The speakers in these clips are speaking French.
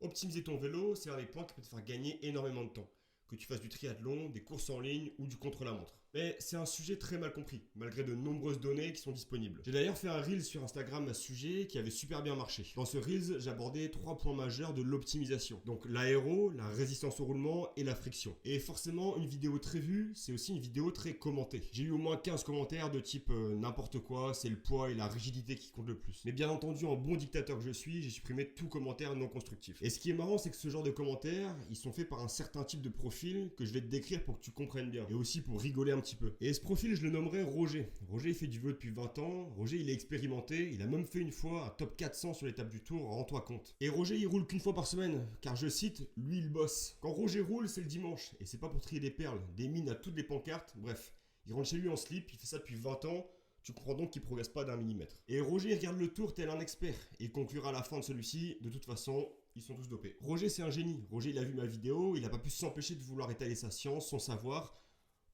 Optimiser ton vélo, c'est un des points qui peut te faire gagner énormément de temps. Que tu fasses du triathlon, des courses en ligne ou du contre-la-montre. Mais c'est un sujet très mal compris, malgré de nombreuses données qui sont disponibles. J'ai d'ailleurs fait un reel sur Instagram à ce sujet qui avait super bien marché. Dans ce reel, j'abordais 3 points majeurs de l'optimisation. Donc l'aéro, la résistance au roulement et la friction. Et forcément, une vidéo très vue, c'est aussi une vidéo très commentée. J'ai eu au moins 15 commentaires de type n'importe quoi, c'est le poids et la rigidité qui comptent le plus. Mais bien entendu, en bon dictateur que je suis, j'ai supprimé tout commentaire non constructif. Et ce qui est marrant, c'est que ce genre de commentaires, ils sont faits par un certain type de profil que je vais te décrire pour que tu comprennes bien. Et aussi pour rigoler un petit peu. Et ce profil, je le nommerai Roger. Roger, il fait du vélo depuis 20 ans. Roger, il est expérimenté. Il a même fait une fois un top 400 sur l'étape du Tour, rends-toi compte. Et Roger, il roule qu'une fois par semaine. Car je cite, lui, il bosse. Quand Roger roule, c'est le dimanche. Et c'est pas pour trier des perles, des mines à toutes les pancartes. Bref, il rentre chez lui en slip. Il fait ça depuis 20 ans. Tu comprends donc qu'il progresse pas d'un millimètre. Et Roger, il regarde le Tour tel un expert. Et il conclura à la fin de celui-ci, de toute façon, ils sont tous dopés. Roger, c'est un génie. Roger, il a vu ma vidéo. Il a pas pu s'empêcher de vouloir étaler sa science, son savoir.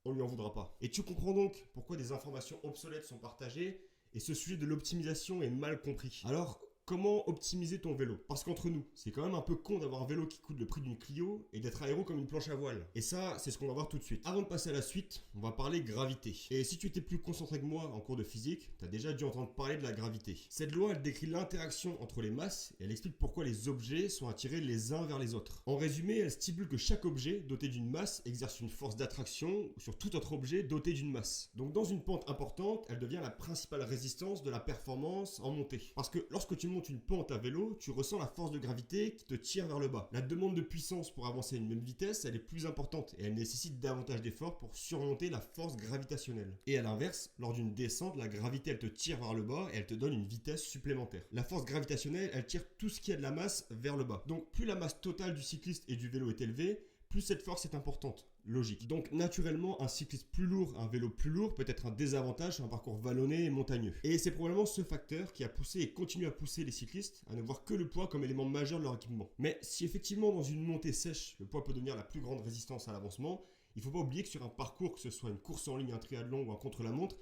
On lui en voudra pas. Et tu comprends donc pourquoi des informations obsolètes sont partagées et ce sujet de l'optimisation est mal compris. Alors, comment optimiser ton vélo? Parce qu'entre nous, c'est quand même un peu con d'avoir un vélo qui coûte le prix d'une Clio et d'être aéro comme une planche à voile. Et ça, c'est ce qu'on va voir tout de suite. Avant de passer à la suite, on va parler gravité. Et si tu étais plus concentré que moi en cours de physique, t'as déjà dû entendre parler de la gravité. Cette loi, elle décrit l'interaction entre les masses et elle explique pourquoi les objets sont attirés les uns vers les autres. En résumé, elle stipule que chaque objet doté d'une masse exerce une force d'attraction sur tout autre objet doté d'une masse. Donc dans une pente importante, elle devient la principale résistance de la performance en montée. Parce que lorsque tu montes une pente à vélo, tu ressens la force de gravité qui te tire vers le bas. La demande de puissance pour avancer à une même vitesse, elle est plus importante et elle nécessite davantage d'efforts pour surmonter la force gravitationnelle. Et à l'inverse, lors d'une descente, la gravité elle te tire vers le bas et elle te donne une vitesse supplémentaire. La force gravitationnelle, elle tire tout ce qui a de la masse vers le bas. Donc plus la masse totale du cycliste et du vélo est élevée, plus cette force est importante. Logique. Donc naturellement, un cycliste plus lourd, un vélo plus lourd peut être un désavantage sur un parcours vallonné et montagneux. Et c'est probablement ce facteur qui a poussé et continue à pousser les cyclistes à ne voir que le poids comme élément majeur de leur équipement. Mais si effectivement dans une montée sèche, le poids peut devenir la plus grande résistance à l'avancement, il ne faut pas oublier que sur un parcours, que ce soit une course en ligne, un triathlon ou un contre-la-montre,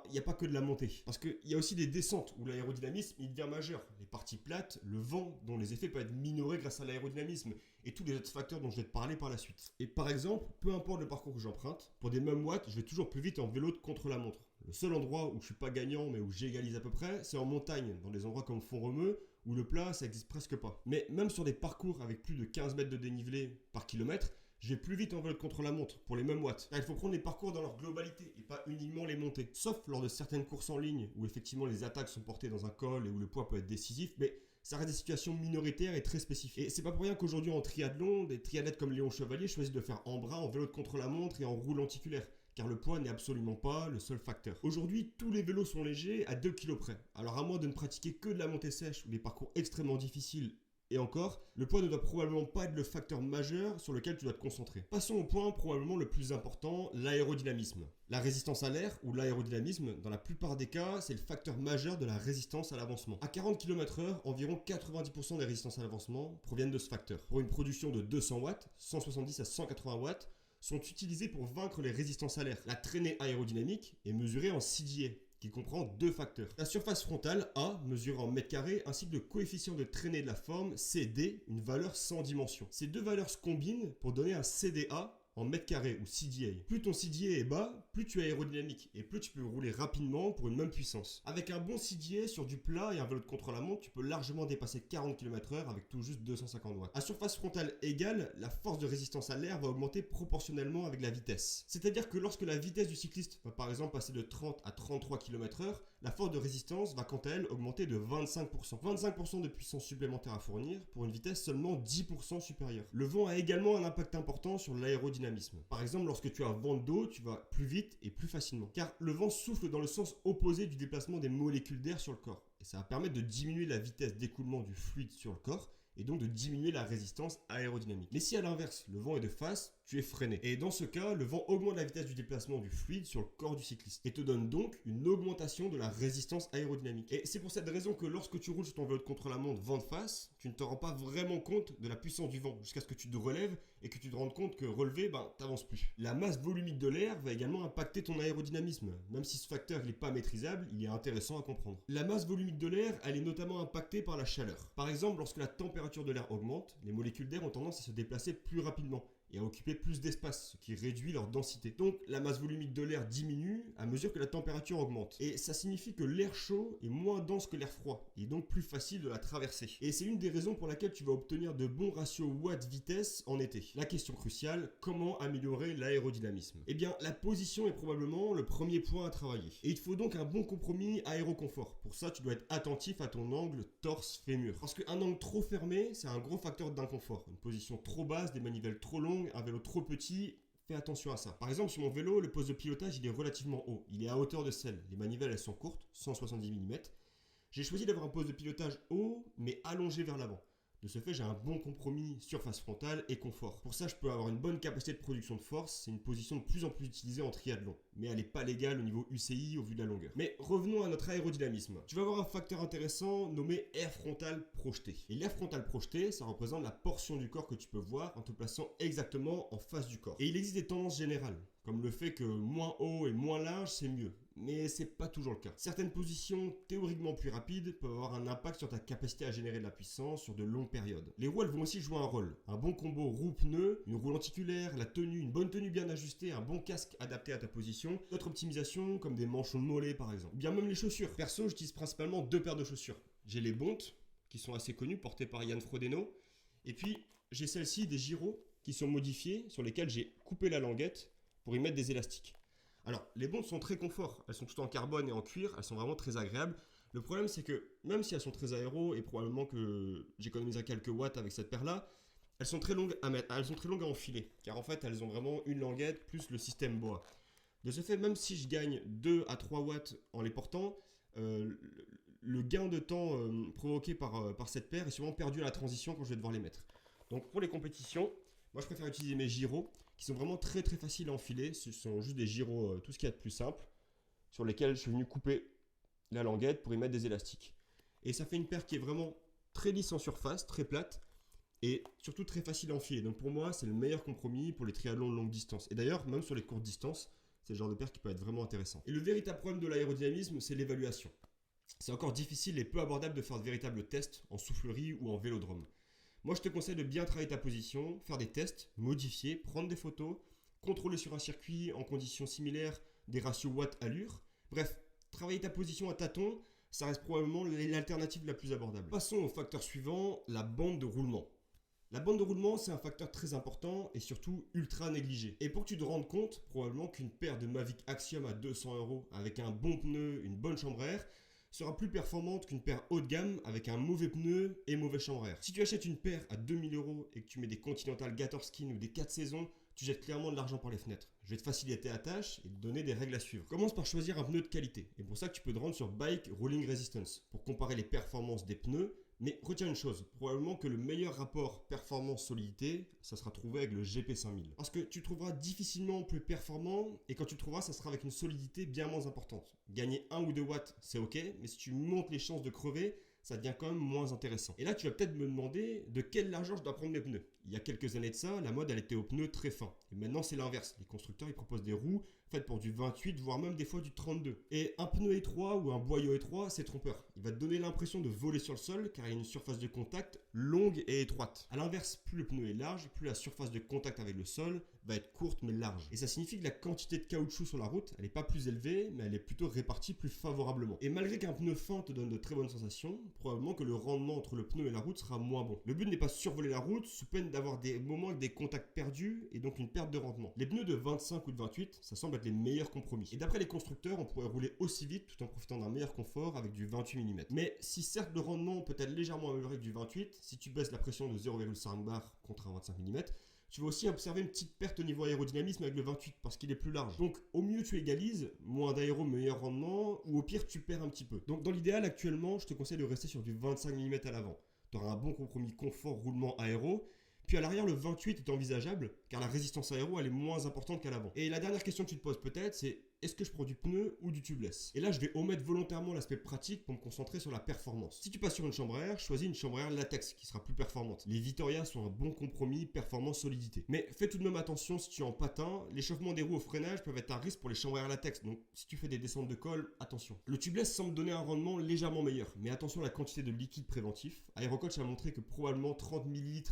il n'y a pas que de la montée. Parce qu'il y a aussi des descentes où l'aérodynamisme il devient majeur. Les parties plates, le vent, dont les effets peuvent être minorés grâce à l'aérodynamisme et tous les autres facteurs dont je vais te parler par la suite. Et par exemple, peu importe le parcours que j'emprunte, pour des mêmes watts, je vais toujours plus vite en vélo de contre-la-montre. Le seul endroit où je suis pas gagnant mais où j'égalise à peu près, c'est en montagne, dans des endroits comme Font-Romeu, où le plat ça existe presque pas. Mais même sur des parcours avec plus de 15 mètres de dénivelé par kilomètre, je vais plus vite en vélo de contre-la-montre pour les mêmes watts. Car il faut prendre les parcours dans leur globalité et pas uniquement les montées. Sauf lors de certaines courses en ligne où effectivement les attaques sont portées dans un col et où le poids peut être décisif, mais ça reste des situations minoritaires et très spécifiques. Et c'est pas pour rien qu'aujourd'hui en triathlon, des triathlètes comme Léon Chevalier choisissent de faire en bras, en vélo de contre-la-montre et en roue lenticulaire. Car le poids n'est absolument pas le seul facteur. Aujourd'hui, tous les vélos sont légers à 2 kg près. Alors à moins de ne pratiquer que de la montée sèche ou des parcours extrêmement difficiles, et encore, le poids ne doit probablement pas être le facteur majeur sur lequel tu dois te concentrer. Passons au point probablement le plus important, l'aérodynamisme. La résistance à l'air ou l'aérodynamisme, dans la plupart des cas, c'est le facteur majeur de la résistance à l'avancement. À 40 km/h, environ 90% des résistances à l'avancement proviennent de ce facteur. Pour une production de 200 watts, 170 à 180 watts, sont utilisés pour vaincre les résistances à l'air. La traînée aérodynamique est mesurée en CDA, qui comprend deux facteurs. La surface frontale, A, mesurée en mètres carrés, ainsi que le coefficient de traînée de la forme, CD, une valeur sans dimension. Ces deux valeurs se combinent pour donner un CDA en mètres carrés ou CDA. Plus ton CDA est bas, plus tu es aérodynamique et plus tu peux rouler rapidement pour une même puissance. Avec un bon CDA sur du plat et un vélo de contre-la-montre, tu peux largement dépasser 40 km/h avec tout juste 250 watts. À surface frontale égale, la force de résistance à l'air va augmenter proportionnellement avec la vitesse. C'est-à-dire que lorsque la vitesse du cycliste va par exemple passer de 30 à 33 km/h, la force de résistance va quant à elle augmenter de 25%. 25% de puissance supplémentaire à fournir pour une vitesse seulement 10% supérieure. Le vent a également un impact important sur l'aérodynamisme. Par exemple, lorsque tu as vent de dos, tu vas plus vite et plus facilement. Car le vent souffle dans le sens opposé du déplacement des molécules d'air sur le corps. Et ça va permettre de diminuer la vitesse d'écoulement du fluide sur le corps et donc de diminuer la résistance aérodynamique. Mais si à l'inverse, le vent est de face, tu es freiné. Et dans ce cas, le vent augmente la vitesse du déplacement du fluide sur le corps du cycliste et te donne donc une augmentation de la résistance aérodynamique. Et c'est pour cette raison que lorsque tu roules sur ton vélo de contre-la-montre vent de face, tu ne te rends pas vraiment compte de la puissance du vent jusqu'à ce que tu te relèves et que tu te rendes compte que relevé, t'avances plus. La masse volumique de l'air va également impacter ton aérodynamisme. Même si ce facteur n'est pas maîtrisable, il est intéressant à comprendre. La masse volumique de l'air, elle est notamment impactée par la chaleur. Par exemple, lorsque la température de l'air augmente, les molécules d'air ont tendance à se déplacer plus rapidement et à occuper plus d'espace, ce qui réduit leur densité. Donc la masse volumique de l'air diminue à mesure que la température augmente. Et ça signifie que l'air chaud est moins dense que l'air froid, et donc plus facile de la traverser. Et c'est une des raisons pour laquelle tu vas obtenir de bons ratios watt-vitesse en été. La question cruciale, comment améliorer l'aérodynamisme? Eh bien, la position est probablement le premier point à travailler. Et il te faut donc un bon compromis aéroconfort. Pour ça, tu dois être attentif à ton angle torse-fémur. Parce qu'un angle trop fermé, c'est un gros facteur d'inconfort. Une position trop basse, des manivelles trop longues, un vélo trop petit, fais attention à ça. Par exemple, sur mon vélo, le poste de pilotage, il est relativement haut. Il est à hauteur de selle. Les manivelles, elles sont courtes, 170 mm. J'ai choisi d'avoir un poste de pilotage haut, mais allongé vers l'avant. De ce fait, j'ai un bon compromis surface frontale et confort. Pour ça, je peux avoir une bonne capacité de production de force. C'est une position de plus en plus utilisée en triathlon. Mais elle n'est pas légale au niveau UCI au vu de la longueur. Mais revenons à notre aérodynamisme. Tu vas avoir un facteur intéressant nommé air frontal projeté. Et l'air frontal projeté, ça représente la portion du corps que tu peux voir en te plaçant exactement en face du corps. Et il existe des tendances générales, comme le fait que moins haut et moins large, c'est mieux. Mais c'est pas toujours le cas. Certaines positions théoriquement plus rapides peuvent avoir un impact sur ta capacité à générer de la puissance sur de longues périodes. Les roues, elles vont aussi jouer un rôle. Un bon combo roue-pneu, une roue lenticulaire, la tenue, une bonne tenue bien ajustée, un bon casque adapté à ta position, d'autres optimisations comme des manchons de mollets par exemple. Ou bien même les chaussures. Perso, j'utilise principalement 2 paires de chaussures. J'ai les Bontes, qui sont assez connues, portées par Yann Frodeno. Et puis, j'ai celle-ci, des Giro, qui sont modifiées, sur lesquelles j'ai coupé la languette pour y mettre des élastiques. Alors, les Bontes sont très confort, elles sont toutes en carbone et en cuir, elles sont vraiment très agréables. Le problème, c'est que même si elles sont très aéro et probablement que j'économiserai quelques watts avec cette paire-là, elles sont très longues à mettre, elles sont très longues à enfiler, car en fait, elles ont vraiment une languette plus le système bois. De ce fait, même si je gagne 2 à 3 watts en les portant, le gain de temps provoqué par cette paire est souvent perdu à la transition quand je vais devoir les mettre. Donc, pour les compétitions, moi, je préfère utiliser mes Giro, qui sont vraiment très très faciles à enfiler. Ce sont juste des Giro, tout ce qu'il y a de plus simple, sur lesquels je suis venu couper la languette pour y mettre des élastiques. Et ça fait une paire qui est vraiment très lisse en surface, très plate, et surtout très facile à enfiler. Donc pour moi, c'est le meilleur compromis pour les triathlons de longue distance. Et d'ailleurs, même sur les courtes distances, c'est le genre de paire qui peut être vraiment intéressant. Et le véritable problème de l'aérodynamisme, c'est l'évaluation. C'est encore difficile et peu abordable de faire de véritables tests en soufflerie ou en vélodrome. Moi, je te conseille de bien travailler ta position, faire des tests, modifier, prendre des photos, contrôler sur un circuit en conditions similaires des ratios watt-allure. Bref, travailler ta position à tâtons, ça reste probablement l'alternative la plus abordable. Passons au facteur suivant, la bande de roulement. La bande de roulement, c'est un facteur très important et surtout ultra négligé. Et pour que tu te rendes compte, probablement qu'une paire de Mavic Axiom à 200 € avec un bon pneu, une bonne chambre à air, sera plus performante qu'une paire haut de gamme avec un mauvais pneu et mauvais chambre à air. Si tu achètes une paire à 2000 € et que tu mets des Continental Gatorskin ou des 4 saisons, tu jettes clairement de l'argent par les fenêtres. Je vais te faciliter la tâche et te donner des règles à suivre. Commence par choisir un pneu de qualité. Et pour ça que tu peux te rendre sur Bike Rolling Resistance pour comparer les performances des pneus. Mais retiens une chose, probablement que le meilleur rapport performance-solidité, ça sera trouvé avec le GP5000. Parce que tu trouveras difficilement plus performant et quand tu le trouveras, ça sera avec une solidité bien moins importante. Gagner 1 ou 2 watts, c'est ok, mais si tu montes les chances de crever, ça devient quand même moins intéressant. Et là, tu vas peut-être me demander de quelle largeur je dois prendre mes pneus. Il y a quelques années de ça, la mode, elle était aux pneus très fins. Et maintenant, c'est l'inverse. Les constructeurs, ils proposent des roues faites pour du 28, voire même des fois du 32. Et un pneu étroit ou un boyau étroit, c'est trompeur. Il va te donner l'impression de voler sur le sol, car il y a une surface de contact longue et étroite. A l'inverse, plus le pneu est large, plus la surface de contact avec le sol va être courte mais large. Et ça signifie que la quantité de caoutchouc sur la route, elle n'est pas plus élevée, mais elle est plutôt répartie plus favorablement. Et malgré qu'un pneu fin te donne de très bonnes sensations, probablement que le rendement entre le pneu et la route sera moins bon. Le but n'est pas de survoler la route, sous peine d'avoir des moments avec des contacts perdus et donc une perte de rendement. Les pneus de 25 ou de 28, ça semble être les meilleurs compromis. Et d'après les constructeurs, on pourrait rouler aussi vite tout en profitant d'un meilleur confort avec du 28 mm. Mais si certes le rendement peut être légèrement amélioré que du 28, si tu baisses la pression de 0,5 bar contre un 25 mm, tu vas aussi observer une petite perte au niveau aérodynamisme avec le 28 parce qu'il est plus large. Donc au mieux tu égalises, moins d'aéro, meilleur rendement, ou au pire tu perds un petit peu. Donc dans l'idéal actuellement, je te conseille de rester sur du 25 mm à l'avant. Tu auras un bon compromis confort, roulement, aéro. Puis à l'arrière, le 28 est envisageable, car la résistance aéro elle est moins importante qu'à l'avant. Et la dernière question que tu te poses peut-être, c'est est-ce que je prends du pneu ou du tubeless? Et là, je vais omettre volontairement l'aspect pratique pour me concentrer sur la performance. Si tu passes sur une chambre à air, choisis une chambre à air latex qui sera plus performante. Les Vittoria sont un bon compromis performance-solidité. Mais fais tout de même attention si tu es en patin, l'échauffement des roues au freinage peuvent être un risque pour les chambres à air latex. Donc si tu fais des descentes de col, attention. Le tubeless semble donner un rendement légèrement meilleur, mais attention à la quantité de liquide préventif. Aerocoach a montré que probablement 30 ml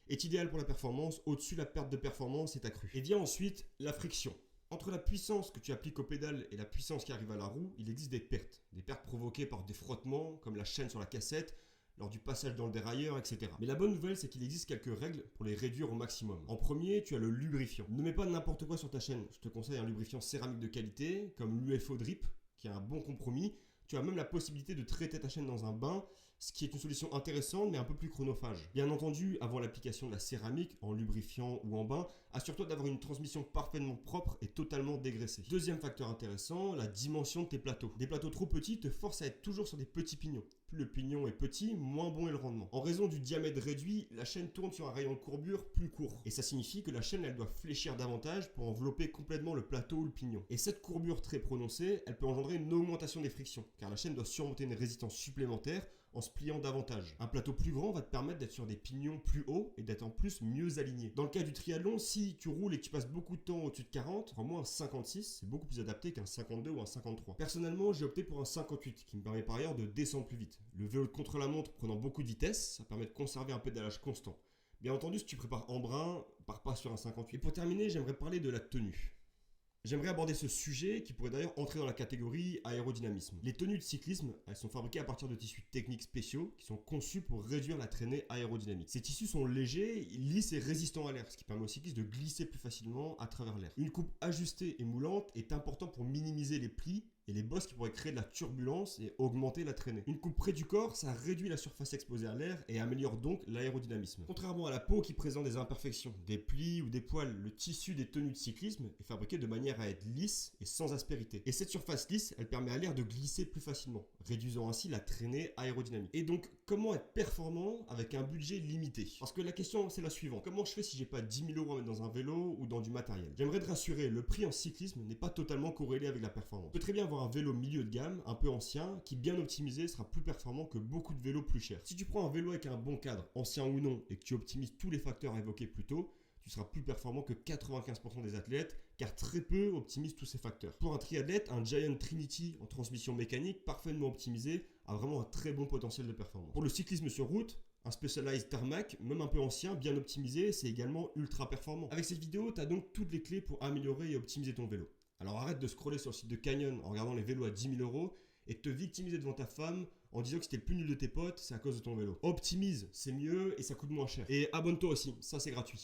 est idéal pour la performance. Au-dessus, la perte de performance est accrue. Et vient ensuite la friction. Entre la puissance que tu appliques au pédale et la puissance qui arrive à la roue, il existe des pertes. Des pertes provoquées par des frottements, comme la chaîne sur la cassette, lors du passage dans le dérailleur, etc. Mais la bonne nouvelle, c'est qu'il existe quelques règles pour les réduire au maximum. En premier, tu as le lubrifiant. Ne mets pas n'importe quoi sur ta chaîne. Je te conseille un lubrifiant céramique de qualité, comme l'UFO Drip, qui est un bon compromis. Tu as même la possibilité de traiter ta chaîne dans un bain, ce qui est une solution intéressante mais un peu plus chronophage. Bien entendu, avant l'application de la céramique, en lubrifiant ou en bain, assure-toi d'avoir une transmission parfaitement propre et totalement dégraissée. Deuxième facteur intéressant, la dimension de tes plateaux. Des plateaux trop petits te forcent à être toujours sur des petits pignons. Plus le pignon est petit, moins bon est le rendement. En raison du diamètre réduit, la chaîne tourne sur un rayon de courbure plus court. Et ça signifie que la chaîne elle doit fléchir davantage pour envelopper complètement le plateau ou le pignon. Et cette courbure très prononcée, elle peut engendrer une augmentation des frictions, car la chaîne doit surmonter une résistance supplémentaire en se pliant davantage. Un plateau plus grand va te permettre d'être sur des pignons plus hauts et d'être en plus mieux aligné. Dans le cas du triathlon, si tu roules et que tu passes beaucoup de temps au-dessus de 40, prends-moi un 56, c'est beaucoup plus adapté qu'un 52 ou un 53. Personnellement, j'ai opté pour un 58 qui me permet par ailleurs de descendre plus vite. Le vélo de contre-la-montre prenant beaucoup de vitesse, ça permet de conserver un pédalage constant. Bien entendu, si tu prépares en brin, pars pas sur un 58. Et pour terminer, j'aimerais parler de la tenue. J'aimerais aborder ce sujet qui pourrait d'ailleurs entrer dans la catégorie aérodynamisme. Les tenues de cyclisme, elles sont fabriquées à partir de tissus techniques spéciaux qui sont conçus pour réduire la traînée aérodynamique. Ces tissus sont légers, lisses et résistants à l'air, ce qui permet aux cyclistes de glisser plus facilement à travers l'air. Une coupe ajustée et moulante est importante pour minimiser les plis et les bosses qui pourraient créer de la turbulence et augmenter la traînée. Une coupe près du corps, ça réduit la surface exposée à l'air et améliore donc l'aérodynamisme. Contrairement à la peau qui présente des imperfections, des plis ou des poils, le tissu des tenues de cyclisme est fabriqué de manière à être lisse et sans aspérité. Et cette surface lisse, elle permet à l'air de glisser plus facilement, réduisant ainsi la traînée aérodynamique. Et donc, comment être performant avec un budget limité? Parce que la question c'est la suivante. Comment je fais si j'ai pas 10 000 € à mettre dans un vélo ou dans du matériel? J'aimerais te rassurer, le prix en cyclisme n'est pas totalement corrélé avec la performance. Tu peux très bien avoir un vélo milieu de gamme, un peu ancien, qui bien optimisé sera plus performant que beaucoup de vélos plus chers. Si tu prends un vélo avec un bon cadre, ancien ou non, et que tu optimises tous les facteurs évoqués plus tôt, tu seras plus performant que 95% des athlètes, car très peu optimisent tous ces facteurs. Pour un triathlète, un Giant Trinity en transmission mécanique parfaitement optimisé a vraiment un très bon potentiel de performance. Pour le cyclisme sur route, un Specialized Tarmac, même un peu ancien, bien optimisé, c'est également ultra performant. Avec cette vidéo, tu as donc toutes les clés pour améliorer et optimiser ton vélo. Alors arrête de scroller sur le site de Canyon en regardant les vélos à 10 000 € et de te victimiser devant ta femme en disant que c'était le plus nul de tes potes, c'est à cause de ton vélo. Optimise, c'est mieux et ça coûte moins cher. Et abonne-toi aussi, ça c'est gratuit.